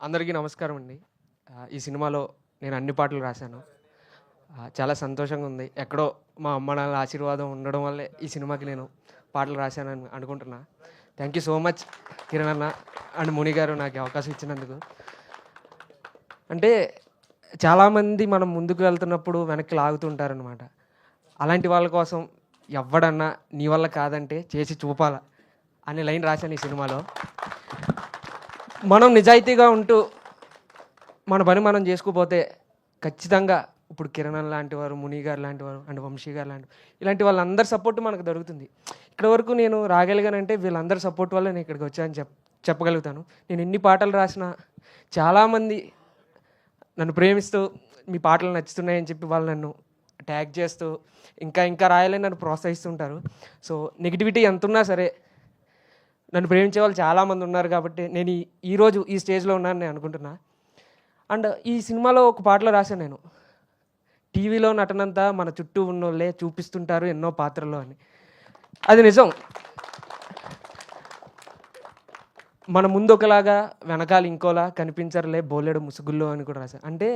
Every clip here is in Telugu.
అందరికీ నమస్కారం అండి. ఈ సినిమాలో నేను అన్ని పాటలు రాశాను. చాలా సంతోషంగా ఉంది. ఎక్కడో మా అమ్మ నాన్నల ఆశీర్వాదం ఉండడం వల్లే ఈ సినిమాకి నేను పాటలు రాశానని అనుకుంటున్నా. Thank you so much Kiran అన్న అండ్ ముని గారు నాకు ఈ అవకాశం ఇచ్చినందుకు. అంటే చాలామంది మనం ముందుకు వెళ్తున్నప్పుడు వెనక్కి లాగుతుంటారనమాట. అలాంటి వాళ్ళ కోసం ఎవ్వడన్నా నీ వల్ల కాదంటే చేసి చూపాలా అనే లైన్ రాశాను ఈ సినిమాలో. మనం నిజాయితీగా ఉంటూ మన పని మనం చేసుకోపోతే ఖచ్చితంగా ఇప్పుడు కిరణ్ లాంటి వారు, ముని గారు లాంటి వారు అండ్ వంశీ గారు లాంటి ఇలాంటి వాళ్ళందరి సపోర్ట్ మనకు దొరుకుతుంది. ఇక్కడ వరకు నేను రాగలిగానంటే వీళ్ళందరి సపోర్ట్ వల్ల నేను ఇక్కడికి వచ్చానని చెప్పగలుగుతాను. నేను ఎన్ని పాటలు రాసినా చాలామంది నన్ను ప్రేమిస్తూ మీ పాటలు నచ్చుతున్నాయని చెప్పి వాళ్ళు నన్ను ట్యాగ్ చేస్తూ ఇంకా ఇంకా రాయాలని నన్ను ప్రోత్సహిస్తుంటారు. సో నెగిటివిటీ ఎంత ఉన్నా సరే నన్ను ప్రేమించే వాళ్ళు చాలామంది ఉన్నారు కాబట్టి నేను ఈరోజు ఈ స్టేజ్లో ఉన్నాను నేను అనుకుంటున్నా. అండ్ ఈ సినిమాలో ఒక పాటలో రాశాను నేను, టీవీలో నటనంతా మన చుట్టూ ఉన్నోళ్ళే చూపిస్తుంటారు ఎన్నో పాత్రలో అని. అది నిజం. మన ముందు ఒకలాగా వెనకాల ఇంకోలా కనిపించరులే బోలెడు ముసుగుల్లో అని కూడా రాశాను. అంటే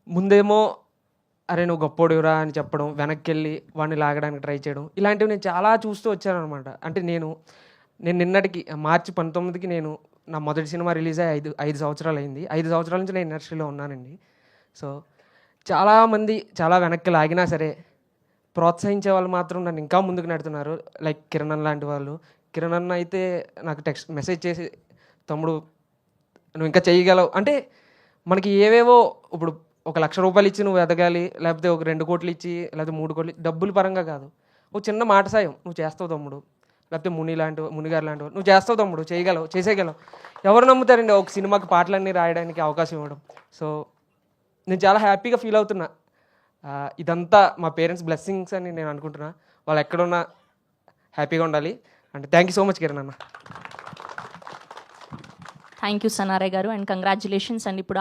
ముందేమో అరే నువ్వు గొప్పోడివిరా అని చెప్పడం, వెనక్కి వెళ్ళి వాడిని లాగడానికి ట్రై చేయడం, ఇలాంటివి నేను చాలా చూస్తూ వచ్చాను అనమాట. అంటే నేను నిన్నటికి మార్చి 19కి నేను నా మొదటి సినిమా రిలీజ్ అయ్యి 5 సంవత్సరాలు అయింది. 5 సంవత్సరాల నుంచి నేను ఇండస్ట్రీలో ఉన్నానండి. సో చాలామంది చాలా వెనక్కి లాగినా సరే ప్రోత్సహించే వాళ్ళు మాత్రం నన్ను ఇంకా ముందుకు నెడుతున్నారు. లైక్ కిరణ్ అన్న లాంటి వాళ్ళు. కిరణ్ అన్న అయితే నాకు మెసేజ్ చేసి తమ్ముడు నువ్వు ఇంకా చేయగలవు అంటే మనకి ఏవేవో ఇప్పుడు 1,00,000 రూపాయలు ఇచ్చి నువ్వు ఎదగాలి, లేకపోతే ఒక 2 కోట్లు ఇచ్చి లేకపోతే 3 కోట్లు డబ్బుల పరంగా కాదు, ఒక చిన్న మాట సాయం నువ్వు చేస్తావు తమ్ముడు, లేకపోతే ముని గారు లాంటి నువ్వు చేస్తావు తమ్ముడు, చేయగలవు, చేసేయగలవు. ఎవరు నమ్ముతారండి ఒక సినిమాకి పాటలన్నీ రాయడానికి అవకాశం ఇవ్వడం. సో నేను చాలా హ్యాపీగా ఫీల్ అవుతున్నా. ఇదంతా మా పేరెంట్స్ బ్లెస్సింగ్స్ అని నేను అనుకుంటున్నా. వాళ్ళు ఎక్కడున్నా హ్యాపీగా ఉండాలి. అంటే thank you so much Kiran అన్న. థ్యాంక్ యూ సనారే గారు అండ్ కంగ్రాచులేషన్స్ అండ్ ఇప్పుడు